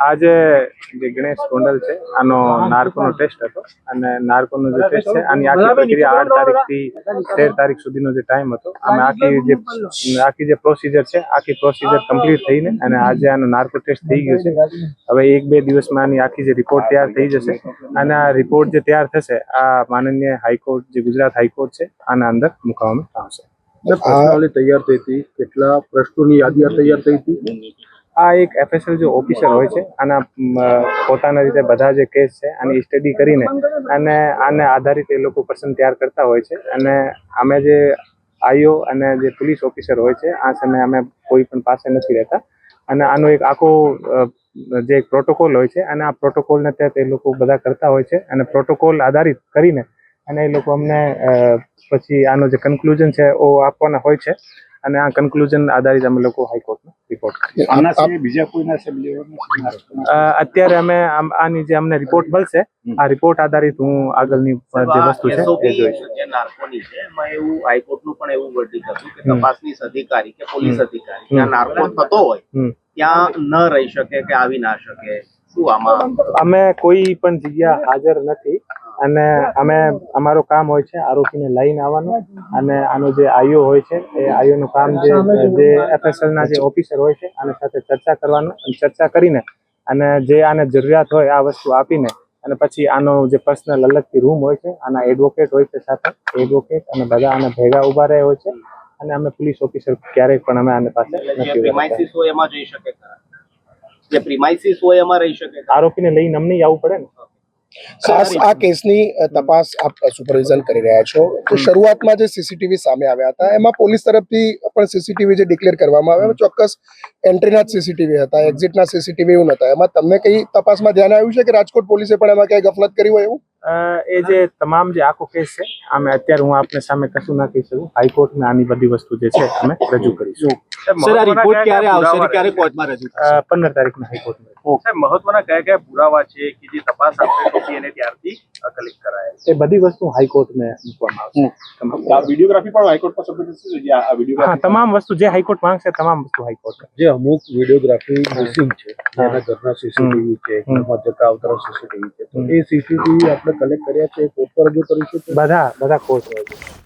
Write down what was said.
આજે જે ગણેશ ગોંડલ છે આનો નાર્કોનો ટેસ્ટ હતો અને નાર્કોનો જે ટેસ્ટ છે આની આખી પ્રક્રિયા 8 તારીખથી 13 તારીખ સુધીનો જે ટાઈમ હતો અમે આખી જે પ્રોસિજર છે આખી પ્રોસિજર કમ્પ્લીટ થઈને અને આજે આનો નાર્કો ટેસ્ટ થઈ ગયો છે. હવે 1-2 દિવસમાં આની આખી જે રિપોર્ટ તૈયાર થઈ જશે અને આ રિપોર્ટ જે તૈયાર થશે આ માનનીય હાઈકોર્ટ જે ગુજરાત હાઈકોર્ટ છે આના અંદર મૂકવામાં આવશે. પ્રશ્નાવલી તૈયાર થઈ હતી, કેટલા પ્રશ્નોની યાદી તૈયાર થઈ હતી. આ એક એફએસએલ જે ઓફિસર હોય છે આના પોતાના રીતે બધા જે કેસ છે આની સ્ટડી કરીને અને આને આધારિત એ લોકો પસંદ તૈયાર કરતા હોય છે અને અમે જે આઈઓ અને જે પોલીસ ઓફિસર હોય છે આ સમયે અમે કોઈ પણ પાસે નથી રહેતા અને આનો એક આખો જે એક પ્રોટોકોલ હોય છે અને આ પ્રોટોકોલને તહેત એ લોકો બધા કરતા હોય છે અને પ્રોટોકોલ આધારિત કરીને અને એ લોકો અમને પછી આનો જે કન્ક્લુઝન છે એ આપવાના હોય છે અને આ કન્ક્લુઝન આધારિત અમે લોકો હાઈકોર્ટનો રિપોર્ટ કરીએ. બીજા કોઈના અત્યારે અમે આની જે અમને રિપોર્ટ મળશે આ રિપોર્ટ આધારિત હું આગળની જે વસ્તુ છે એ જોઈશ. જે નાર્કોની છે એમાં એવું હાઈકોર્ટનું પણ એવું વર્ડિક્ટ હતું કે તપાસનીશ અધિકારી કે પોલીસ અધિકારી ત્યાં નાર્કો થતો હોય ત્યાં ન રહી શકે કે આવી ના શકે. શું આમાં અમે કોઈ પણ જગ્યા હાજર નથી અને અમે અમારો કામ હોય છે આરોપીને લઈને આવવાનું અને આનો જે આઈઓ હોય છે એ આઈઓનું કામ જે એફએસએલના જે ઓફિસર હોય છે આની સાથે ચર્ચા કરવાનું અને ચર્ચા કરીને અને જે આને જરૂરિયાત હોય આ વસ્તુ આપીને અને પછી આનો જે પર્સનલ અલગથી રૂમ હોય છે આના એડવોકેટ હોય છે સાથે એડવોકેટ અને બધા આના ભેગા ઉભા રહે હોય છે અને અમે પોલીસ ઓફિસર ક્યારેક પણ અમે આને પાસે નથી. પ્રિમાઇસીસ હોય એમાં જઈ શકે, જે પ્રિમાઇસીસ હોય એમાં રહી શકે. આરોપીને લઈને અમને આવવું પડે ને. ખાસ આ કેસની તપાસ આપ સુપરવિઝન કરી રહ્યા છો તો શરૂઆતમાં જે સીસીટીવી સામે આવ્યા હતા એમાં પોલીસ તરફથી પણ સીસીટીવી જે ડિક્લેર કરવામાં આવ્યા ચોક્કસ એન્ટ્રીના જ સીસીટીવી હતા, એક્ઝિટના સીસીટીવી એવું નતા. એમાં તમને કઈ તપાસમાં ધ્યાન આવ્યું છે કે રાજકોટ પોલીસે પણ એમાં ક્યાંય ગફલત કરી હોય એવું? એ જે તમામ જે આખો કેસ છે અમે અત્યારે હું આપને સામે કશું ના કહી શકું. હાઈકોર્ટને આની બધી વસ્તુ જે છે અમે રજૂ કરીશું. સર, આ રિપોર્ટ ક્યારે આવશે અને ક્યારે કોર્ટમાં રજૂ થશે? 15 તારીખના હાઈકોર્ટમાં. મહત્વના કયા પુરાવા છે કે જે તપાસ આપણે એને ત્યારથી કલેક્ટ કરાય એ બધી વસ્તુ હાઈકોર્ટને મૂકવામાં આવશે. વિડીયોગ્રાફી પણ હાઈકોર્ટમાં સબમિટ થશે. આ વિડીયોગ્રાફી હા, તમામ વસ્તુ જે હાઈકોર્ટ માંગશે તમામ વસ્તુ હાઈકોર્ટ. જે અમુક વિડીયોગ્રાફી મિસિંગ છે, એના ઘરના સીસીટીવી છે, ઘરમાં જતા આવતા સીસીટીવી છે, તો એ સીસીટીવી આપણે કલેક્ટ કર્યા છે, કોર્ટ પર રજૂ કરીશું. બધા કોર્ટ હોય છે.